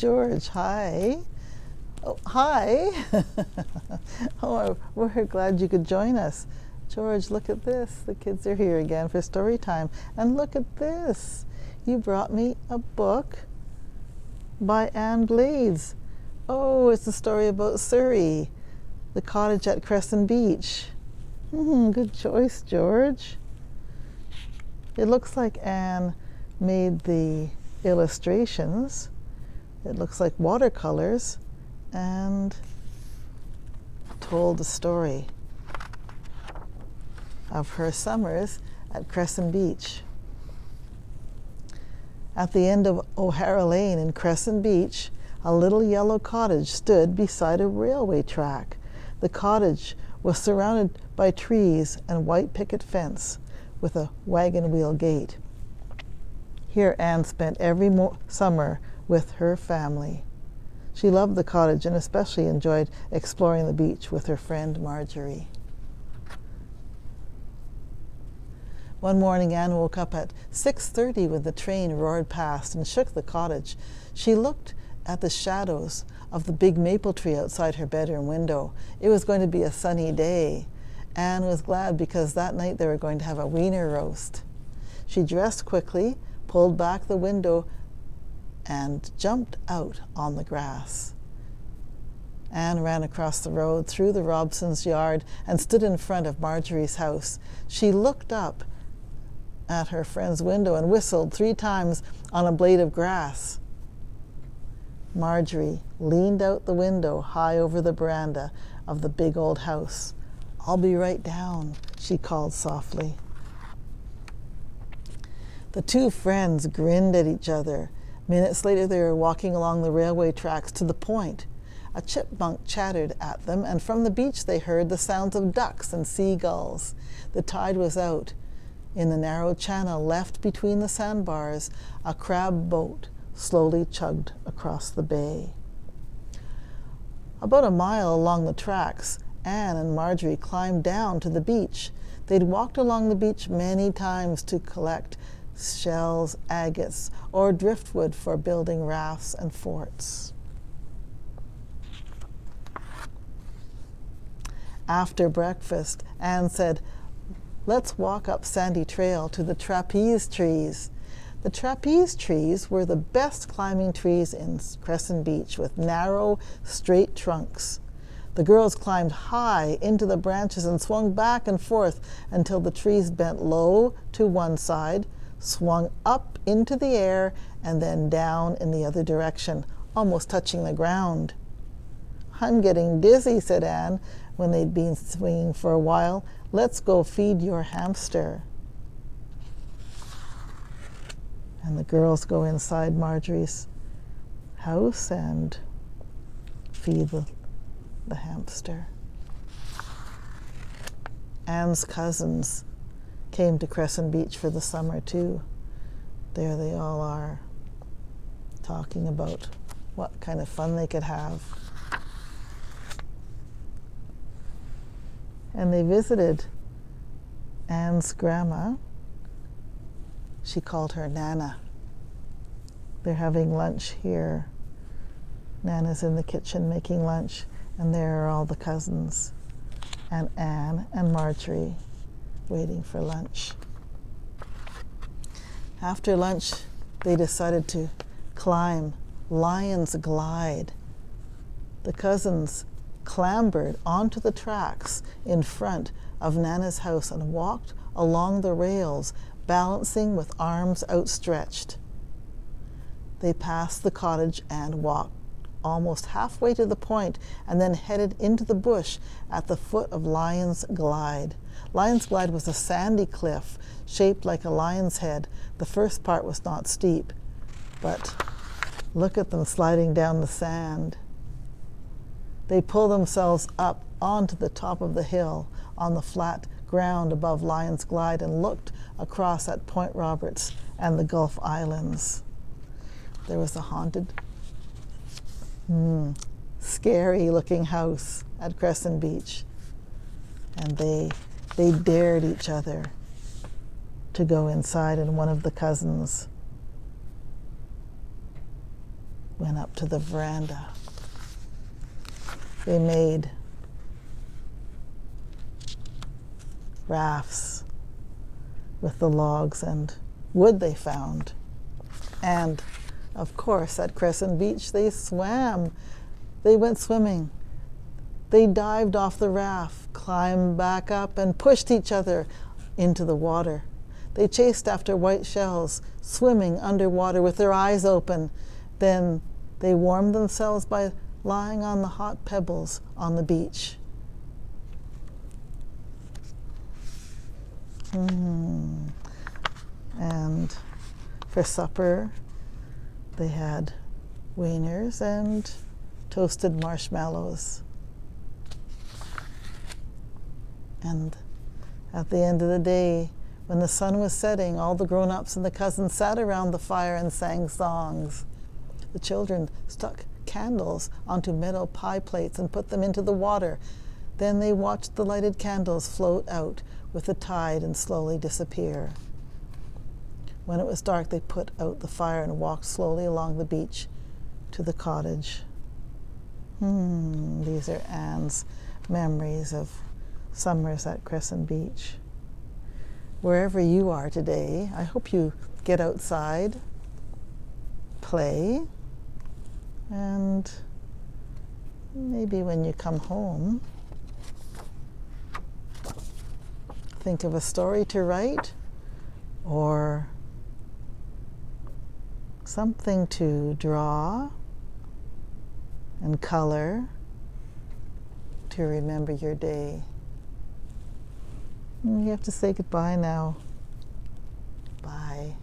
George, hi. Oh, hi. We're glad you could join us. George, look at this. The kids are here again for story time. And look at this. You brought me a book by Anne Blades. Oh, it's a story about Surrey, the cottage at Crescent Beach. Good choice, George. It looks like Anne made the illustrations. It looks like watercolors, and told the story of her summers at Crescent Beach. At the end of O'Hara Lane in Crescent Beach, a little yellow cottage stood beside a railway track. The cottage was surrounded by trees and white picket fence with a wagon wheel gate. Here Anne spent every summer with her family. She loved the cottage and especially enjoyed exploring the beach with her friend Marjorie. One morning Anne woke up at 6:30 when the train roared past and shook the cottage. She looked at the shadows of the big maple tree outside her bedroom window. It was going to be a sunny day. Anne was glad because that night they were going to have a wiener roast. She dressed quickly, pulled back the window, and jumped out on the grass. Anne ran across the road, through the Robsons' yard, and stood in front of Marjorie's house. She looked up at her friend's window and whistled 3 times on a blade of grass. Marjorie leaned out the window high over the veranda of the big old house. "I'll be right down," she called softly. The 2 friends grinned at each other. Minutes later they were walking along the railway tracks to the point. A chipmunk chattered at them, and from the beach they heard the sounds of ducks and seagulls. The tide was out. In the narrow channel left between the sandbars, a crab boat slowly chugged across the bay. About a mile along the tracks, Anne and Marjorie climbed down to the beach. They'd walked along the beach many times to collect shells, agates, or driftwood for building rafts and forts. After breakfast, Anne said, "Let's walk up Sandy Trail to the trapeze trees." The trapeze trees were the best climbing trees in Crescent Beach, with narrow, straight trunks. The girls climbed high into the branches and swung back and forth until the trees bent low to one side, swung up into the air, and then down in the other direction, almost touching the ground. "I'm getting dizzy," said Anne, when they'd been swinging for a while. "Let's go feed your hamster." And the girls go inside Marjorie's house and feed the hamster. Anne's cousins came to Crescent Beach for the summer too. There they all are, talking about what kind of fun they could have. And they visited Anne's grandma. She called her Nana. They're having lunch here. Nana's in the kitchen making lunch, and there are all the cousins, and Anne and Marjorie waiting for lunch. After lunch, they decided to climb Lion's Glide. The cousins clambered onto the tracks in front of Nana's house and walked along the rails, balancing with arms outstretched. They passed the cottage and walked almost halfway to the point and then headed into the bush at the foot of Lion's Glide. Lion's Glide was a sandy cliff shaped like a lion's head. The first part was not steep, but look at them sliding down the sand. They pull themselves up onto the top of the hill on the flat ground above Lion's Glide and looked across at Point Roberts and the Gulf Islands. There was a haunted, scary-looking house at Crescent Beach, and they dared each other to go inside, and one of the cousins went up to the veranda. They made rafts with the logs and wood they found. And of course, at Crescent Beach, they swam. They went swimming. They dived off the raft, climbed back up, and pushed each other into the water. They chased after white shells, swimming underwater with their eyes open. Then they warmed themselves by lying on the hot pebbles on the beach. And for supper, they had wieners and toasted marshmallows. And at the end of the day, when the sun was setting, all the grown-ups and the cousins sat around the fire and sang songs. The children stuck candles onto metal pie plates and put them into the water. Then they watched the lighted candles float out with the tide and slowly disappear. When it was dark, they put out the fire and walked slowly along the beach to the cottage. These are Anne's memories of summers at Crescent Beach. Wherever you are today, I hope you get outside, play, and maybe when you come home, think of a story to write or something to draw and color to remember your day. You have to say goodbye now. Bye.